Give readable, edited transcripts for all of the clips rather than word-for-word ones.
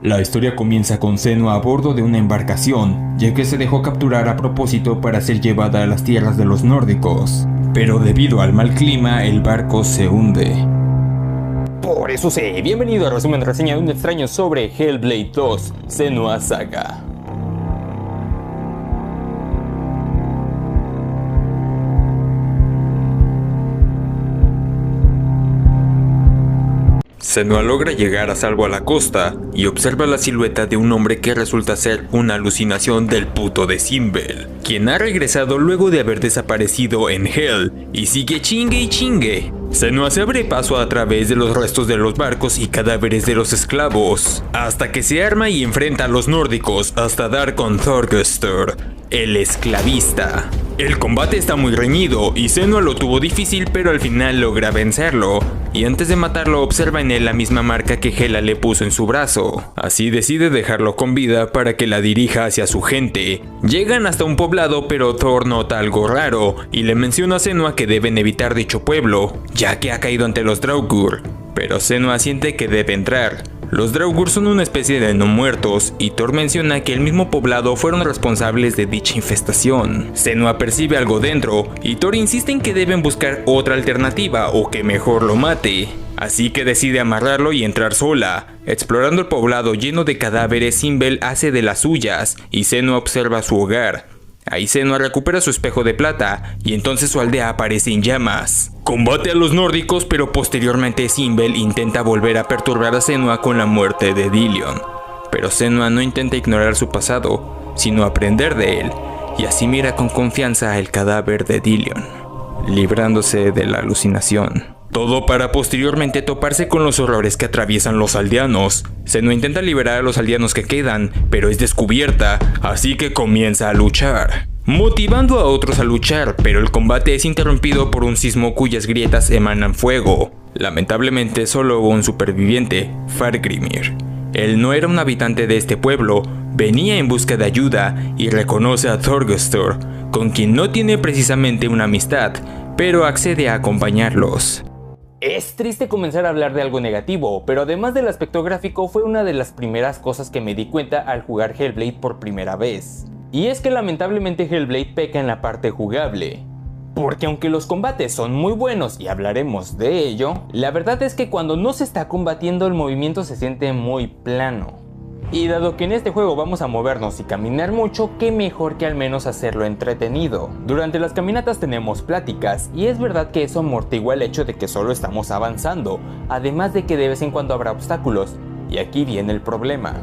La historia comienza con Senua a bordo de una embarcación, ya que se dejó capturar a propósito para ser llevada a las tierras de los nórdicos. Pero debido al mal clima, el barco se hunde. Por eso bienvenido a resumen reseña de un extraño sobre Hellblade 2, Senua Saga. Senua logra llegar a salvo a la costa y observa la silueta de un hombre que resulta ser una alucinación del puto de Simbel, quien ha regresado luego de haber desaparecido en Hell y sigue chingue y chingue. Senua se abre paso a través de los restos de los barcos y cadáveres de los esclavos, hasta que se arma y enfrenta a los nórdicos hasta dar con Thorgestur, el esclavista. El combate está muy reñido y Senua lo tuvo difícil, pero al final logra vencerlo, y antes de matarlo observa en él la misma marca que Hela le puso en su brazo. Así decide dejarlo con vida para que la dirija hacia su gente. Llegan hasta un poblado, pero Thor nota algo raro y le menciona a Senua que deben evitar dicho pueblo, ya que ha caído ante los Draugr, pero Senua siente que debe entrar. Los Draugr son una especie de no muertos y Thor menciona que el mismo poblado fueron responsables de dicha infestación. Senua percibe algo dentro y Thor insiste en que deben buscar otra alternativa o que mejor lo mate. Así que decide amarrarlo y entrar sola. Explorando el poblado lleno de cadáveres, Simbel hace de las suyas y Senua observa su hogar. Ahí Senua recupera su espejo de plata y entonces su aldea aparece en llamas. Combate a los nórdicos, pero posteriormente Simbel intenta volver a perturbar a Senua con la muerte de Dillion. Pero Senua no intenta ignorar su pasado, sino aprender de él, y así mira con confianza el cadáver de Dillion, librándose de la alucinación. Todo para posteriormente toparse con los horrores que atraviesan los aldeanos. Senua intenta liberar a los aldeanos que quedan, pero es descubierta, así que comienza a luchar, motivando a otros a luchar, pero el combate es interrumpido por un sismo cuyas grietas emanan fuego. Lamentablemente solo hubo un superviviente, Fargrimir. Él no era un habitante de este pueblo, venía en busca de ayuda y reconoce a Thorgestur, con quien no tiene precisamente una amistad, pero accede a acompañarlos. Es triste comenzar a hablar de algo negativo, pero además del aspecto gráfico fue una de las primeras cosas que me di cuenta al jugar Hellblade por primera vez. Y es que lamentablemente Hellblade peca en la parte jugable. Porque aunque los combates son muy buenos y hablaremos de ello, la verdad es que cuando no se está combatiendo el movimiento se siente muy plano. Y dado que en este juego vamos a movernos y caminar mucho, qué mejor que al menos hacerlo entretenido. Durante las caminatas tenemos pláticas, y es verdad que eso amortigua el hecho de que solo estamos avanzando, además de que de vez en cuando habrá obstáculos, y aquí viene el problema.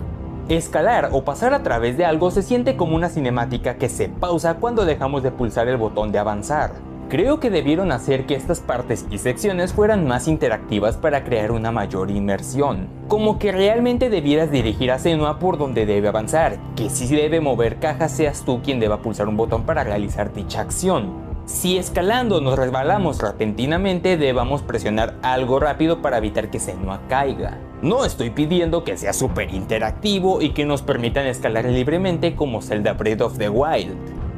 Escalar o pasar a través de algo se siente como una cinemática que se pausa cuando dejamos de pulsar el botón de avanzar. Creo que debieron hacer que estas partes y secciones fueran más interactivas para crear una mayor inmersión. Como que realmente debieras dirigir a Senua por donde debe avanzar, que si debe mover cajas seas tú quien deba pulsar un botón para realizar dicha acción. Si escalando nos resbalamos repentinamente, debamos presionar algo rápido para evitar que Senua caiga. No estoy pidiendo que sea súper interactivo y que nos permitan escalar libremente como Zelda Breath of the Wild,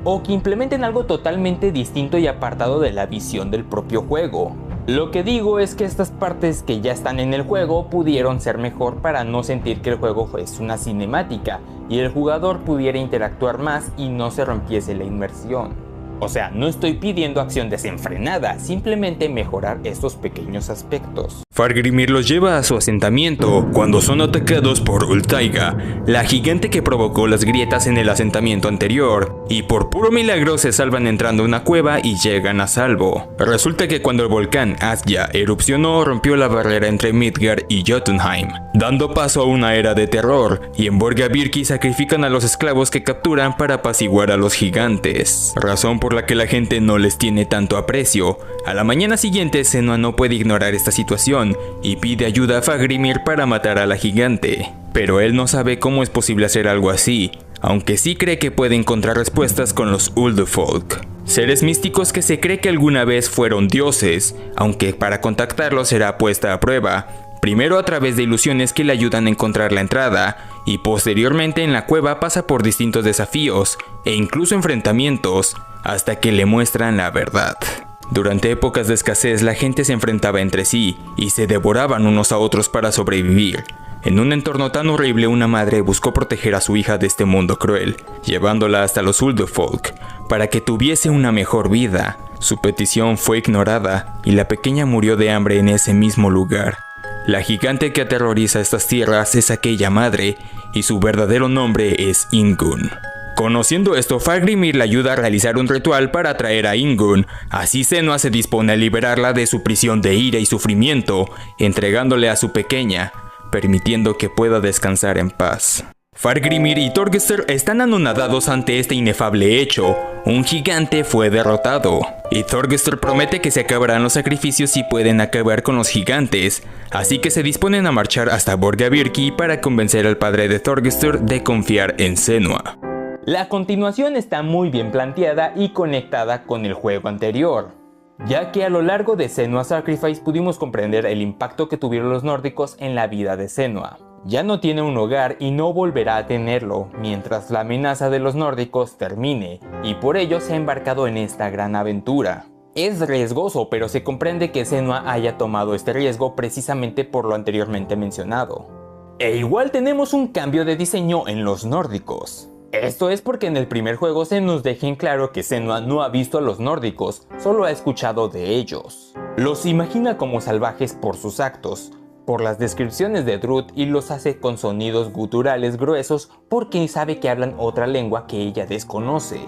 o que implementen algo totalmente distinto y apartado de la visión del propio juego. Lo que digo es que estas partes que ya están en el juego pudieron ser mejor para no sentir que el juego es una cinemática y el jugador pudiera interactuar más y no se rompiese la inmersión. O sea, no estoy pidiendo acción desenfrenada, simplemente mejorar estos pequeños aspectos. Fargrimir los lleva a su asentamiento cuando son atacados por Ultaiga, la gigante que provocó las grietas en el asentamiento anterior, y por puro milagro se salvan entrando a una cueva y llegan a salvo. Resulta que cuando el volcán Asya erupcionó, rompió la barrera entre Midgard y Jotunheim, dando paso a una era de terror, y en Borgabirki sacrifican a los esclavos que capturan para apaciguar a los gigantes, razón por la que la gente no les tiene tanto aprecio. A la mañana siguiente, Senua no puede ignorar esta situación y pide ayuda a Fargrimir para matar a la gigante. Pero él no sabe cómo es posible hacer algo así, aunque sí cree que puede encontrar respuestas con los Uldufolk, seres místicos que se cree que alguna vez fueron dioses, aunque para contactarlos será puesta a prueba, primero a través de ilusiones que le ayudan a encontrar la entrada, y posteriormente en la cueva pasa por distintos desafíos e incluso enfrentamientos, hasta que le muestran la verdad. Durante épocas de escasez la gente se enfrentaba entre sí y se devoraban unos a otros para sobrevivir. En un entorno tan horrible, una madre buscó proteger a su hija de este mundo cruel, llevándola hasta los Uldufolk para que tuviese una mejor vida. Su petición fue ignorada y la pequeña murió de hambre en ese mismo lugar. La gigante que aterroriza estas tierras es aquella madre, y su verdadero nombre es Ingun. Conociendo esto, Fafhrgrimr le ayuda a realizar un ritual para atraer a Ingun. Así Senua se dispone a liberarla de su prisión de ira y sufrimiento, entregándole a su pequeña, permitiendo que pueda descansar en paz. Fafhrgrimr y Thorgestr están anonadados ante este inefable hecho. Un gigante fue derrotado, y Thorgestr promete que se acabarán los sacrificios si pueden acabar con los gigantes, así que se disponen a marchar hasta Borgabirki para convencer al padre de Thorgestr de confiar en Senua. La continuación está muy bien planteada y conectada con el juego anterior, ya que a lo largo de Senua's Sacrifice pudimos comprender el impacto que tuvieron los nórdicos en la vida de Senua. Ya no tiene un hogar y no volverá a tenerlo mientras la amenaza de los nórdicos termine, y por ello se ha embarcado en esta gran aventura. Es riesgoso, pero se comprende que Senua haya tomado este riesgo precisamente por lo anteriormente mencionado. E igual tenemos un cambio de diseño en los nórdicos. Esto es porque en el primer juego se nos deja en claro que Senua no ha visto a los nórdicos, solo ha escuchado de ellos. Los imagina como salvajes por sus actos, por las descripciones de Drud, y los hace con sonidos guturales gruesos porque sabe que hablan otra lengua que ella desconoce.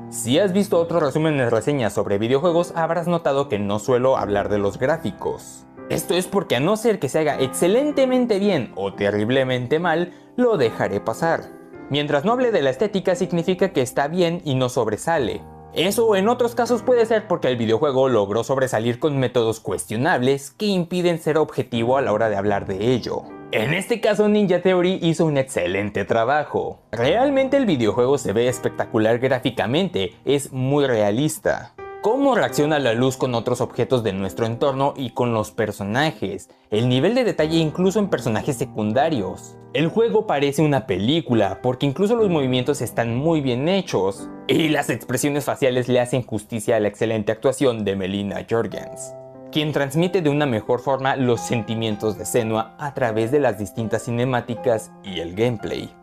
Si has visto otros resúmenes de reseñas sobre videojuegos, habrás notado que no suelo hablar de los gráficos. Esto es porque a no ser que se haga excelentemente bien o terriblemente mal, lo dejaré pasar. Mientras no hable de la estética, significa que está bien y no sobresale. Eso en otros casos puede ser porque el videojuego logró sobresalir con métodos cuestionables que impiden ser objetivo a la hora de hablar de ello. En este caso, Ninja Theory hizo un excelente trabajo. Realmente el videojuego se ve espectacular gráficamente, es muy realista. Cómo reacciona la luz con otros objetos de nuestro entorno y con los personajes, el nivel de detalle incluso en personajes secundarios. El juego parece una película porque incluso los movimientos están muy bien hechos y las expresiones faciales le hacen justicia a la excelente actuación de Melina Jorgens, quien transmite de una mejor forma los sentimientos de Senua a través de las distintas cinemáticas y el gameplay.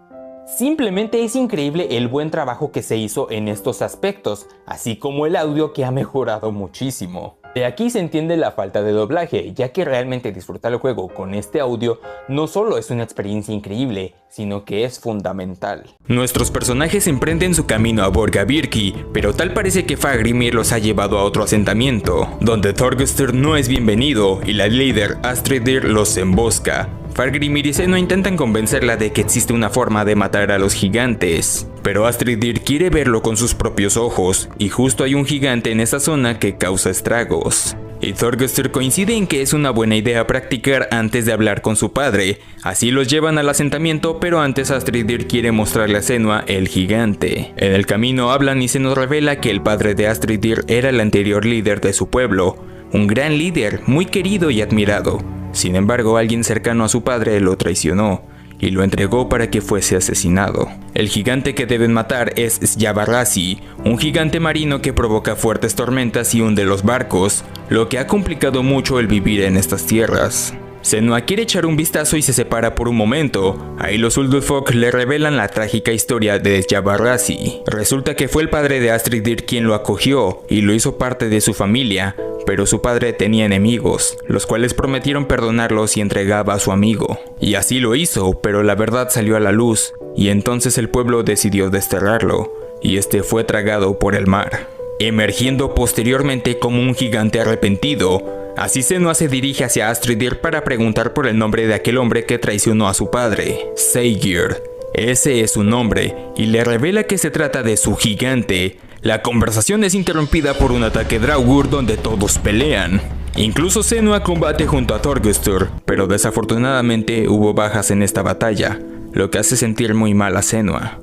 Simplemente es increíble el buen trabajo que se hizo en estos aspectos, así como el audio que ha mejorado muchísimo. De aquí se entiende la falta de doblaje, ya que realmente disfrutar el juego con este audio no solo es una experiencia increíble, sino que es fundamental. Nuestros personajes emprenden su camino a Borgabirki, pero tal parece que Fafhrgrimr los ha llevado a otro asentamiento, donde Thorgestr no es bienvenido y la líder Astridir los embosca. Fafhrgrimr y Senua intentan convencerla de que existe una forma de matar a los gigantes, pero Astridir quiere verlo con sus propios ojos, y justo hay un gigante en esa zona que causa estragos. Y Thorgestr coincide en que es una buena idea practicar antes de hablar con su padre, así los llevan al asentamiento, pero antes Astridir quiere mostrarle a Senua el gigante. En el camino hablan y se nos revela que el padre de Astridir era el anterior líder de su pueblo, un gran líder, muy querido y admirado. Sin embargo, alguien cercano a su padre lo traicionó y lo entregó para que fuese asesinado. El gigante que deben matar es Sjabarrasi, un gigante marino que provoca fuertes tormentas y hunde los barcos, lo que ha complicado mucho el vivir en estas tierras. Senua quiere echar un vistazo y se separa por un momento. Ahí los Uldufolk le revelan la trágica historia de Sjabarrasi. Resulta que fue el padre de Astridir quien lo acogió y lo hizo parte de su familia, pero su padre tenía enemigos, los cuales prometieron perdonarlo si entregaba a su amigo. Y así lo hizo, pero la verdad salió a la luz, y entonces el pueblo decidió desterrarlo, y este fue tragado por el mar, emergiendo posteriormente como un gigante arrepentido. Así Senua se dirige hacia Astridir para preguntar por el nombre de aquel hombre que traicionó a su padre, Saegir. Ese es su nombre, y le revela que se trata de su gigante. La conversación es interrumpida por un ataque Draugr donde todos pelean. Incluso Senua combate junto a Thorgestr, pero desafortunadamente hubo bajas en esta batalla, lo que hace sentir muy mal a Senua.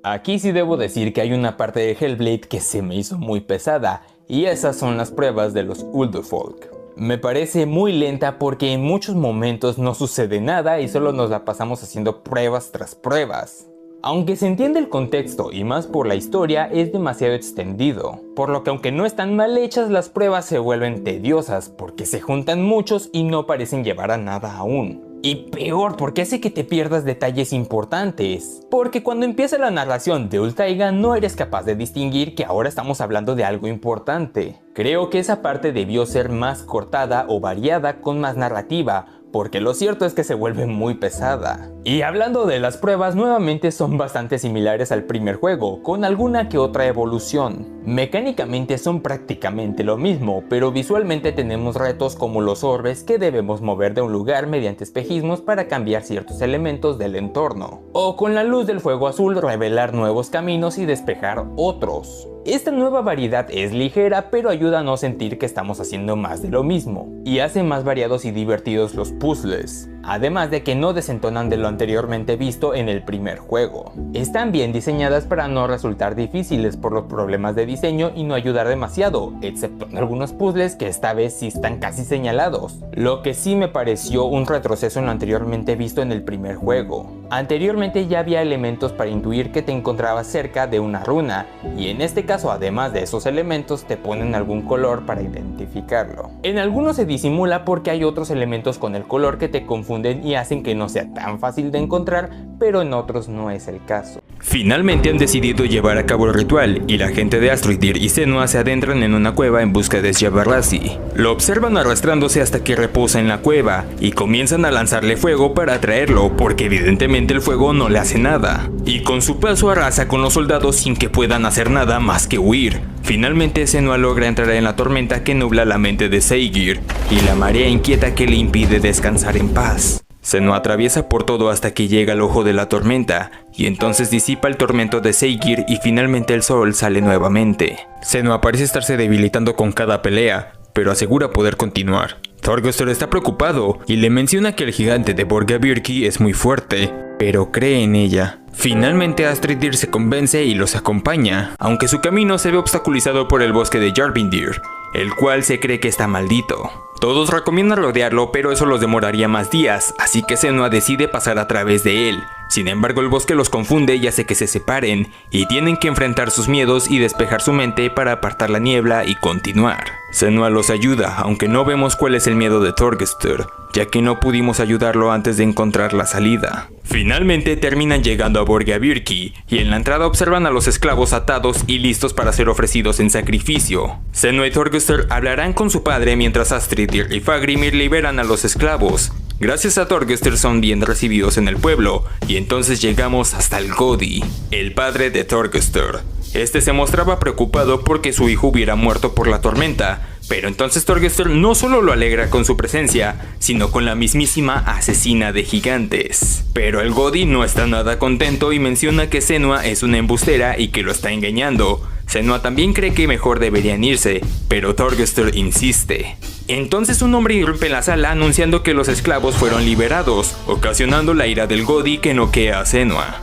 Aquí sí debo decir que hay una parte de Hellblade que se me hizo muy pesada, y esas son las pruebas de los Uldufolk. Me parece muy lenta porque en muchos momentos no sucede nada y solo nos la pasamos haciendo pruebas tras pruebas. Aunque se entiende el contexto y más por la historia, es demasiado extendido, por lo que aunque no están mal hechas, las pruebas se vuelven tediosas porque se juntan muchos y no parecen llevar a nada aún. Y peor, porque hace que te pierdas detalles importantes. Porque cuando empieza la narración de Ultaiga no eres capaz de distinguir que ahora estamos hablando de algo importante. Creo que esa parte debió ser más cortada o variada con más narrativa, porque lo cierto es que se vuelve muy pesada. Y hablando de las pruebas, nuevamente son bastante similares al primer juego, con alguna que otra evolución. Mecánicamente son prácticamente lo mismo, pero visualmente tenemos retos como los orbes que debemos mover de un lugar mediante espejismos para cambiar ciertos elementos del entorno. O con la luz del fuego azul revelar nuevos caminos y despejar otros. Esta nueva variedad es ligera, pero ayuda a no sentir que estamos haciendo más de lo mismo, y hace más variados y divertidos los puzzles, además de que no desentonan de lo anteriormente visto en el primer juego. Están bien diseñadas para no resultar difíciles por los problemas de diseño y no ayudar demasiado, excepto en algunos puzzles que esta vez sí están casi señalados, lo que sí me pareció un retroceso en lo anteriormente visto en el primer juego. Anteriormente ya había elementos para intuir que te encontrabas cerca de una runa, y en este caso además de esos elementos te ponen algún color para identificarlo. En algunos se disimula porque hay otros elementos con el color que te confunden y hacen que no sea tan fácil de encontrar, pero en otros no es el caso. Finalmente han decidido llevar a cabo el ritual y la gente de Astridir y Senua se adentran en una cueva en busca de Sjabarrasi. Lo observan arrastrándose hasta que reposa en la cueva y comienzan a lanzarle fuego para atraerlo porque evidentemente el fuego no le hace nada. Y con su paso arrasa con los soldados sin que puedan hacer nada más que huir. Finalmente Senua logra entrar en la tormenta que nubla la mente de Saigir y la marea inquieta que le impide descansar en paz. Senua atraviesa por todo hasta que llega al ojo de la tormenta, y entonces disipa el tormento de Saigir y finalmente el sol sale nuevamente. Senua parece estarse debilitando con cada pelea, pero asegura poder continuar. Thorgestor está preocupado y le menciona que el gigante de Borgabirki es muy fuerte, pero cree en ella. Finalmente Astridir se convence y los acompaña, aunque su camino se ve obstaculizado por el bosque de Jarvindir, el cual se cree que está maldito. Todos recomiendan rodearlo, pero eso los demoraría más días, así que Senua decide pasar a través de él. Sin embargo, el bosque los confunde y hace que se separen, y tienen que enfrentar sus miedos y despejar su mente para apartar la niebla y continuar. Senua los ayuda, aunque no vemos cuál es el miedo de Thorgestor, ya que no pudimos ayudarlo antes de encontrar la salida. Finalmente terminan llegando a Borgabirki, y en la entrada observan a los esclavos atados y listos para ser ofrecidos en sacrificio. Senua y Thorgestor hablarán con su padre mientras Astridir y Fagrimir liberan a los esclavos. Gracias a Thorgestor son bien recibidos en el pueblo, y entonces llegamos hasta el Godi, el padre de Thorgestor. Este se mostraba preocupado porque su hijo hubiera muerto por la tormenta, pero entonces Thorgestor no solo lo alegra con su presencia, sino con la mismísima asesina de gigantes. Pero el Godi no está nada contento y menciona que Senua es una embustera y que lo está engañando. Senua también cree que mejor deberían irse, pero Thorgestor insiste. Entonces un hombre irrumpe en la sala anunciando que los esclavos fueron liberados, ocasionando la ira del Godi que noquea a Senua.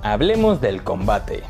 Hablemos del combate.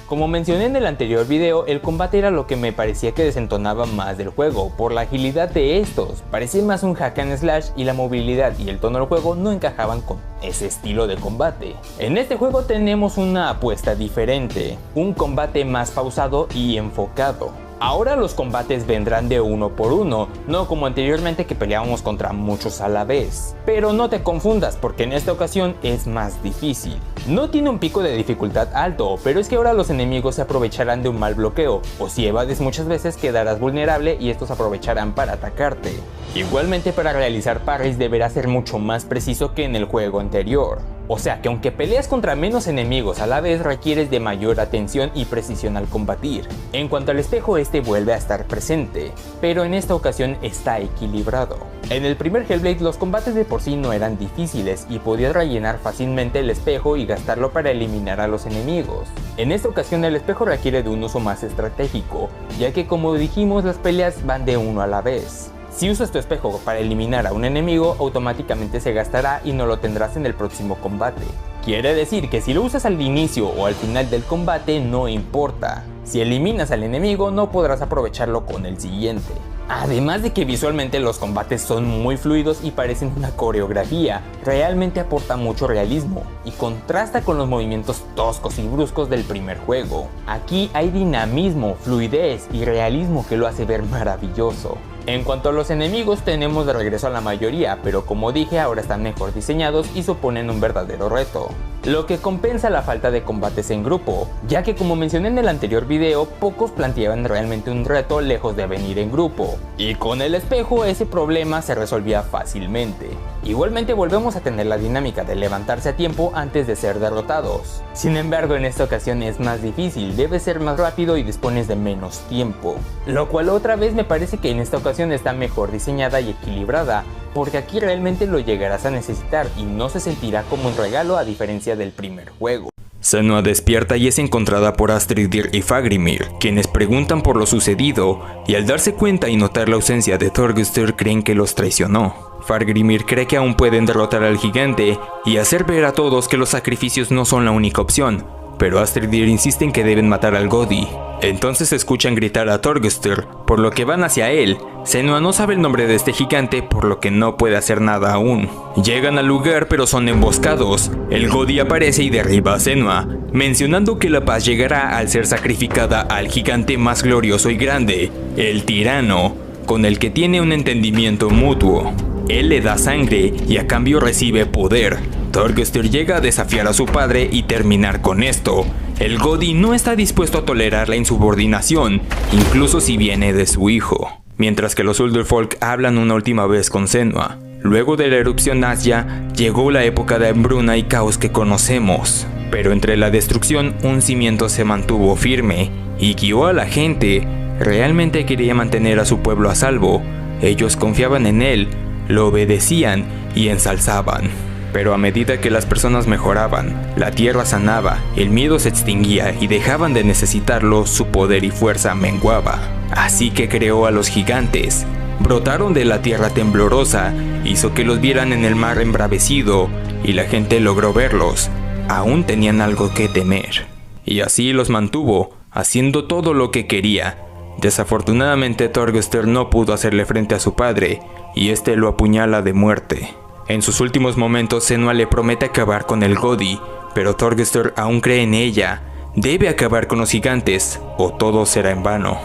Como mencioné en el anterior video, el combate era lo que me parecía que desentonaba más del juego, por la agilidad de estos. Parecía más un hack and slash y la movilidad y el tono del juego no encajaban con ese estilo de combate. En este juego tenemos una apuesta diferente, un combate más pausado y enfocado. Ahora los combates vendrán de uno por uno, no como anteriormente que peleábamos contra muchos a la vez. Pero no te confundas porque en esta ocasión es más difícil. No tiene un pico de dificultad alto, pero es que ahora los enemigos se aprovecharán de un mal bloqueo, o si evades muchas veces quedarás vulnerable y estos aprovecharán para atacarte. Igualmente para realizar parries deberás ser mucho más preciso que en el juego anterior. O sea que aunque peleas contra menos enemigos a la vez requieres de mayor atención y precisión al combatir. En cuanto al espejo, este vuelve a estar presente, pero en esta ocasión está equilibrado. En el primer Hellblade los combates de por sí no eran difíciles y podías rellenar fácilmente el espejo y gastarlo para eliminar a los enemigos. En esta ocasión el espejo requiere de un uso más estratégico, ya que como dijimos las peleas van de uno a la vez. Si usas tu espejo para eliminar a un enemigo, automáticamente se gastará y no lo tendrás en el próximo combate. Quiere decir que si lo usas al inicio o al final del combate no importa. Si eliminas al enemigo, no podrás aprovecharlo con el siguiente. Además de que visualmente los combates son muy fluidos y parecen una coreografía, realmente aporta mucho realismo y contrasta con los movimientos toscos y bruscos del primer juego. Aquí hay dinamismo, fluidez y realismo que lo hace ver maravilloso. En cuanto a los enemigos, tenemos de regreso a la mayoría, pero como dije, ahora están mejor diseñados y suponen un verdadero reto, lo que compensa la falta de combates en grupo, ya que como mencioné en el anterior video, pocos planteaban realmente un reto lejos de venir en grupo, y con el espejo ese problema se resolvía fácilmente. Igualmente volvemos a tener la dinámica de levantarse a tiempo antes de ser derrotados. Sin embargo, en esta ocasión es más difícil, debes ser más rápido y dispones de menos tiempo, lo cual otra vez me parece que en esta ocasión está mejor diseñada y equilibrada, porque aquí realmente lo llegarás a necesitar y no se sentirá como un regalo a diferencia del primer juego. Senua despierta y es encontrada por Astridir y Fagrimir, quienes preguntan por lo sucedido, y al darse cuenta y notar la ausencia de Thorgestur creen que los traicionó. Fagrimir cree que aún pueden derrotar al gigante y hacer ver a todos que los sacrificios no son la única opción, pero Astridir insiste en que deben matar al Godi. Entonces escuchan gritar a Thorgestur, por lo que van hacia él. Senua no sabe el nombre de este gigante, por lo que no puede hacer nada aún. Llegan al lugar pero son emboscados. El Godi aparece y derriba a Senua, mencionando que la paz llegará al ser sacrificada al gigante más glorioso y grande, el tirano, con el que tiene un entendimiento mutuo. Él le da sangre y a cambio recibe poder. Thorgestur llega a desafiar a su padre y terminar con esto. El Godi no está dispuesto a tolerar la insubordinación, incluso si viene de su hijo. Mientras que los Ulderfolk hablan una última vez con Senua. Luego de la erupción Nazya, llegó la época de hambruna y caos que conocemos. Pero entre la destrucción, un cimiento se mantuvo firme y guió a la gente. Realmente quería mantener a su pueblo a salvo. Ellos confiaban en él, lo obedecían y ensalzaban. Pero a medida que las personas mejoraban, la tierra sanaba, el miedo se extinguía y dejaban de necesitarlo, su poder y fuerza menguaba. Así que creó a los gigantes. Brotaron de la tierra temblorosa, hizo que los vieran en el mar embravecido y la gente logró verlos. Aún tenían algo que temer. Y así los mantuvo, haciendo todo lo que quería. Desafortunadamente Thorgestur no pudo hacerle frente a su padre y este lo apuñala de muerte. En sus últimos momentos Senua le promete acabar con el Godi, pero Thorgestur aún cree en ella. Debe acabar con los gigantes o todo será en vano.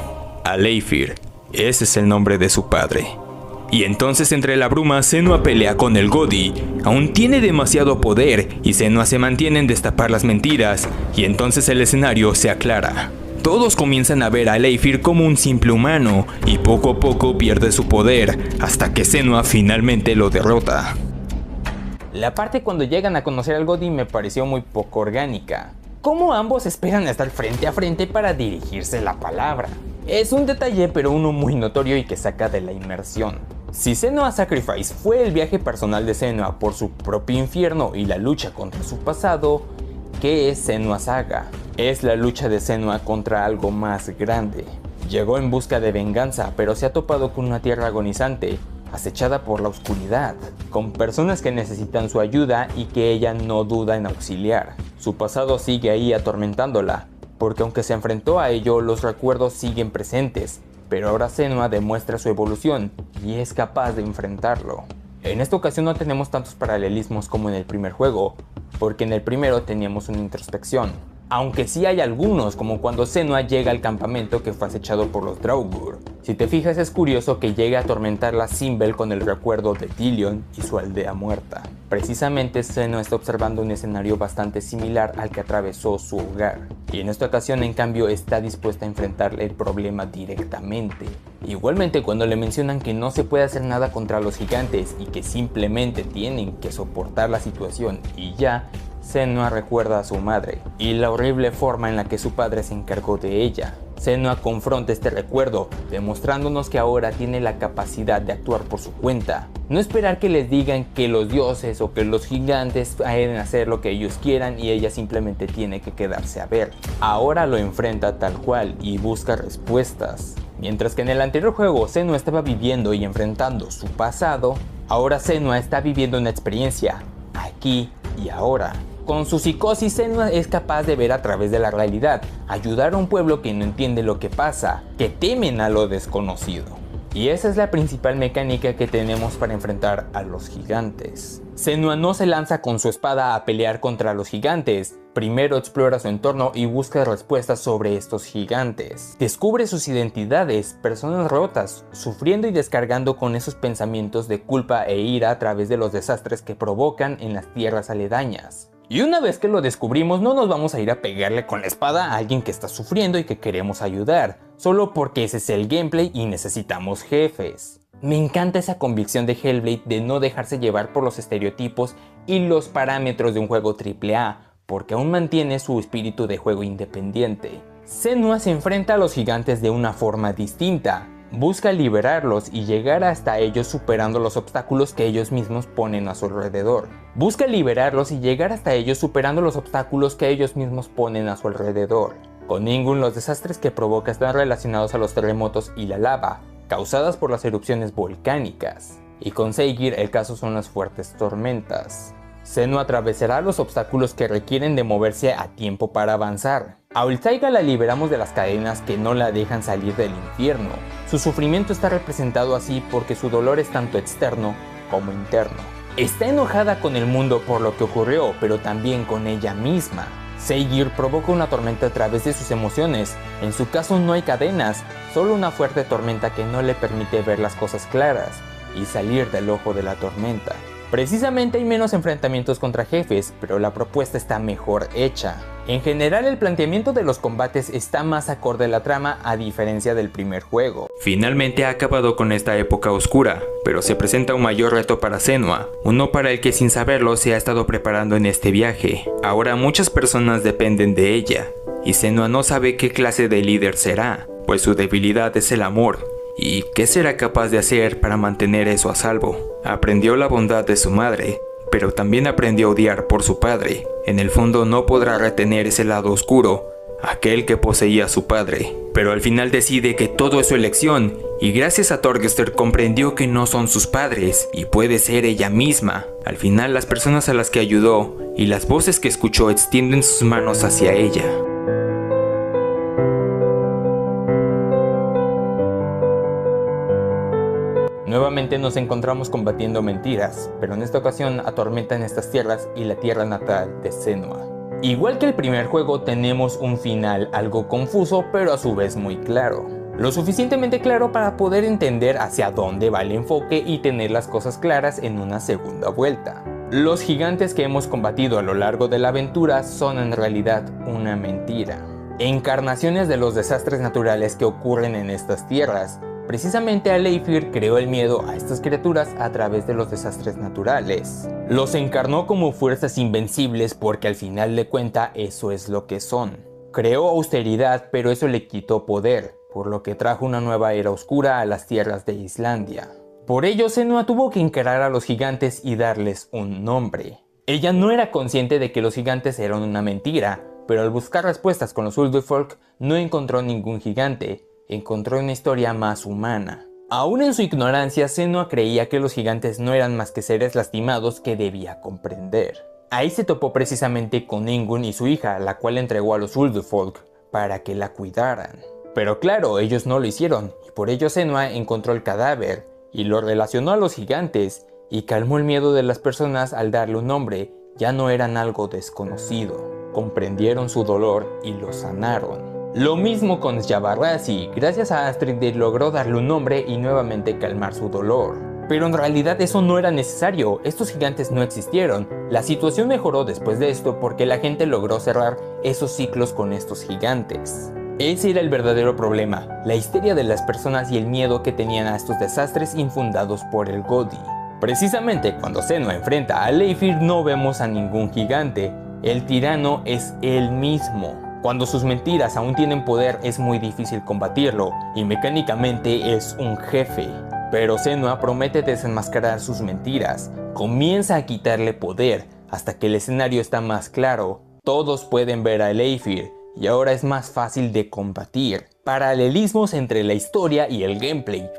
Aleifir, ese es el nombre de su padre. Y entonces entre la bruma Senua pelea con el Godi. Aún tiene demasiado poder y Senua se mantiene en destapar las mentiras y entonces el escenario se aclara. Todos comienzan a ver a Aleifir como un simple humano y poco a poco pierde su poder hasta que Senua finalmente lo derrota. La parte cuando llegan a conocer al Godi me pareció muy poco orgánica. Cómo ambos esperan estar frente a frente para dirigirse la palabra. Es un detalle pero uno muy notorio y que saca de la inmersión. Si Senua Sacrifice fue el viaje personal de Senua por su propio infierno y la lucha contra su pasado, ¿qué es Senua Saga? Es la lucha de Senua contra algo más grande. Llegó en busca de venganza, pero se ha topado con una tierra agonizante, acechada por la oscuridad, con personas que necesitan su ayuda y que ella no duda en auxiliar. Su pasado sigue ahí atormentándola, porque aunque se enfrentó a ello, los recuerdos siguen presentes, pero ahora Senua demuestra su evolución y es capaz de enfrentarlo. En esta ocasión no tenemos tantos paralelismos como en el primer juego, porque en el primero teníamos una introspección. Aunque sí hay algunos, como cuando Senua llega al campamento que fue acechado por los Draugr. Si te fijas es curioso que llegue a atormentar la Simbel con el recuerdo de Dillion y su aldea muerta. Precisamente Senua está observando un escenario bastante similar al que atravesó su hogar. Y en esta ocasión en cambio está dispuesta a enfrentar el problema directamente. Igualmente cuando le mencionan que no se puede hacer nada contra los gigantes y que simplemente tienen que soportar la situación y ya, Senua recuerda a su madre y la horrible forma en la que su padre se encargó de ella. Senua confronta este recuerdo, demostrándonos que ahora tiene la capacidad de actuar por su cuenta. No esperar que les digan que los dioses o que los gigantes pueden hacer lo que ellos quieran y ella simplemente tiene que quedarse a ver. Ahora lo enfrenta tal cual y busca respuestas. Mientras que en el anterior juego Senua estaba viviendo y enfrentando su pasado, ahora Senua está viviendo una experiencia, aquí y ahora. Con su psicosis, Senua es capaz de ver a través de la realidad, ayudar a un pueblo que no entiende lo que pasa, que temen a lo desconocido. Y esa es la principal mecánica que tenemos para enfrentar a los gigantes. Senua no se lanza con su espada a pelear contra los gigantes, primero explora su entorno y busca respuestas sobre estos gigantes. Descubre sus identidades, personas rotas, sufriendo y descargando con esos pensamientos de culpa e ira a través de los desastres que provocan en las tierras aledañas. Y una vez que lo descubrimos, no nos vamos a ir a pegarle con la espada a alguien que está sufriendo y que queremos ayudar, solo porque ese es el gameplay y necesitamos jefes. Me encanta esa convicción de Hellblade de no dejarse llevar por los estereotipos y los parámetros de un juego AAA, porque aún mantiene su espíritu de juego independiente. Senua se enfrenta a los gigantes de una forma distinta. Busca liberarlos y llegar hasta ellos superando los obstáculos que ellos mismos ponen a su alrededor. Con Ingun, los desastres que provoca están relacionados a los terremotos y la lava, causadas por las erupciones volcánicas. Y con Seigir el caso son las fuertes tormentas. Senua atravesará los obstáculos que requieren de moverse a tiempo para avanzar. A Ultaiga la liberamos de las cadenas que no la dejan salir del infierno. Su sufrimiento está representado así porque su dolor es tanto externo como interno. Está enojada con el mundo por lo que ocurrió, pero también con ella misma. Seigir provoca una tormenta a través de sus emociones. En su caso no hay cadenas, solo una fuerte tormenta que no le permite ver las cosas claras y salir del ojo de la tormenta. Precisamente hay menos enfrentamientos contra jefes, pero la propuesta está mejor hecha. En general, el planteamiento de los combates está más acorde a la trama a diferencia del primer juego. Finalmente ha acabado con esta época oscura, pero se presenta un mayor reto para Senua, uno para el que sin saberlo se ha estado preparando en este viaje. Ahora muchas personas dependen de ella, y Senua no sabe qué clase de líder será, pues su debilidad es el amor. ¿Y qué será capaz de hacer para mantener eso a salvo? Aprendió la bondad de su madre, pero también aprendió a odiar por su padre. En el fondo no podrá retener ese lado oscuro, aquel que poseía a su padre. Pero al final decide que todo es su elección, y gracias a Torghester comprendió que no son sus padres, y puede ser ella misma. Al final las personas a las que ayudó, y las voces que escuchó extienden sus manos hacia ella. Nuevamente nos encontramos combatiendo mentiras, pero en esta ocasión atormentan estas tierras y la tierra natal de Senua. Igual que el primer juego, tenemos un final algo confuso, pero a su vez muy claro. Lo suficientemente claro para poder entender hacia dónde va el enfoque y tener las cosas claras en una segunda vuelta. Los gigantes que hemos combatido a lo largo de la aventura son en realidad una mentira. Encarnaciones de los desastres naturales que ocurren en estas tierras. Precisamente Aleifir creó el miedo a estas criaturas a través de los desastres naturales. Los encarnó como fuerzas invencibles porque al final de cuentas eso es lo que son. Creó austeridad, pero eso le quitó poder, por lo que trajo una nueva era oscura a las tierras de Islandia. Por ello Senua tuvo que encarar a los gigantes y darles un nombre. Ella no era consciente de que los gigantes eran una mentira, pero al buscar respuestas con los Uldufolk no encontró ningún gigante. Encontró una historia más humana. Aún en su ignorancia, Senua creía que los gigantes no eran más que seres lastimados que debía comprender. Ahí se topó precisamente con Ingun y su hija, la cual entregó a los Uldufolk para que la cuidaran. Pero claro, ellos no lo hicieron, y por ello Senua encontró el cadáver, y lo relacionó a los gigantes, y calmó el miedo de las personas al darle un nombre. Ya no eran algo desconocido. Comprendieron su dolor y lo sanaron. Lo mismo con Sjabarrasi, gracias a Astrid logró darle un nombre y nuevamente calmar su dolor. Pero en realidad eso no era necesario, estos gigantes no existieron. La situación mejoró después de esto porque la gente logró cerrar esos ciclos con estos gigantes. Ese era el verdadero problema, la histeria de las personas y el miedo que tenían a estos desastres infundados por el Godi. Precisamente cuando Senua enfrenta a Aleifir no vemos a ningún gigante, el tirano es él mismo. Cuando sus mentiras aún tienen poder es muy difícil combatirlo, y mecánicamente es un jefe. Pero Senua promete desenmascarar sus mentiras, comienza a quitarle poder, hasta que el escenario está más claro. Todos pueden ver a Aleifir, y ahora es más fácil de combatir. Paralelismos entre la historia y el gameplay.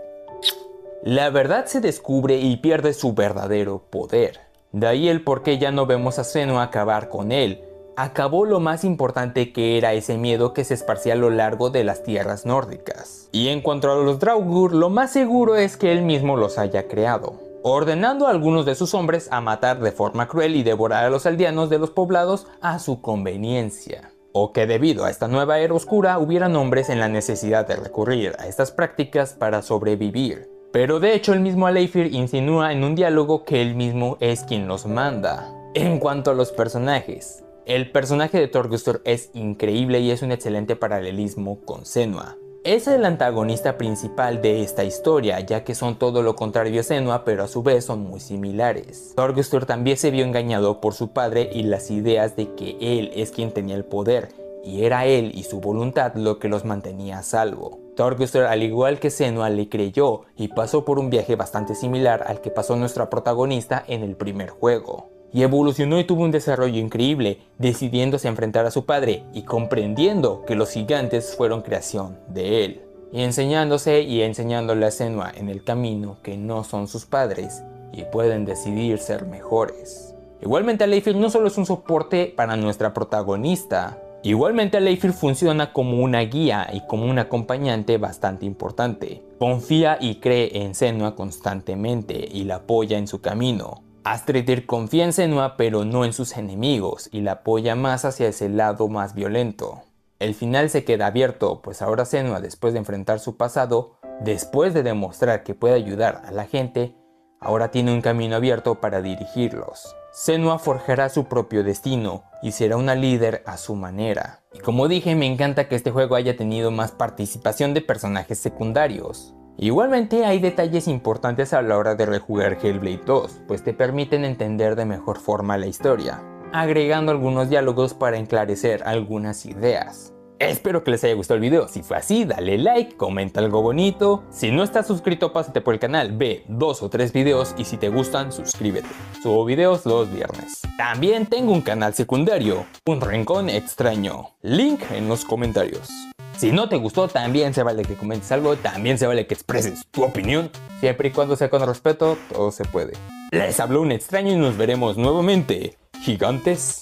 La verdad se descubre y pierde su verdadero poder. De ahí el por qué ya no vemos a Senua acabar con él. Acabó lo más importante, que era ese miedo que se esparcía a lo largo de las tierras nórdicas. Y en cuanto a los Draugr, lo más seguro es que él mismo los haya creado, ordenando a algunos de sus hombres a matar de forma cruel y devorar a los aldeanos de los poblados a su conveniencia. O que debido a esta nueva era oscura hubieran hombres en la necesidad de recurrir a estas prácticas para sobrevivir. Pero de hecho el mismo Aleifir insinúa en un diálogo que él mismo es quien los manda. En cuanto a los personajes, el personaje de Thorgustur es increíble y es un excelente paralelismo con Senua. Es el antagonista principal de esta historia, ya que son todo lo contrario a Senua, pero a su vez son muy similares. Thorgustur también se vio engañado por su padre y las ideas de que él es quien tenía el poder, y era él y su voluntad lo que los mantenía a salvo. Thorgustur, al igual que Senua, le creyó y pasó por un viaje bastante similar al que pasó nuestra protagonista en el primer juego. Y evolucionó y tuvo un desarrollo increíble, decidiéndose a enfrentar a su padre y comprendiendo que los gigantes fueron creación de él. Y enseñándose y enseñándole a Senua en el camino que no son sus padres y pueden decidir ser mejores. Igualmente Aleifir no solo es un soporte para nuestra protagonista, igualmente Aleifir funciona como una guía y como un acompañante bastante importante. Confía y cree en Senua constantemente y la apoya en su camino. Astridir confía en Senua pero no en sus enemigos y la apoya más hacia ese lado más violento. El final se queda abierto, pues ahora Senua, después de enfrentar su pasado, después de demostrar que puede ayudar a la gente, ahora tiene un camino abierto para dirigirlos. Senua forjará su propio destino y será una líder a su manera. Y como dije, me encanta que este juego haya tenido más participación de personajes secundarios. Igualmente hay detalles importantes a la hora de rejugar Hellblade 2, pues te permiten entender de mejor forma la historia, agregando algunos diálogos para enclarecer algunas ideas. Espero que les haya gustado el video. Si fue así, dale like, comenta algo bonito. Si no estás suscrito, pásate por el canal, ve 2 o 3 videos y si te gustan, suscríbete. Subo videos los viernes. También tengo un canal secundario, Un Rincón Extraño. Link en los comentarios. Si no te gustó, también se vale que comentes algo, también se vale que expreses tu opinión. Siempre y cuando sea con respeto, todo se puede. Les habló un extraño y nos veremos nuevamente, gigantes.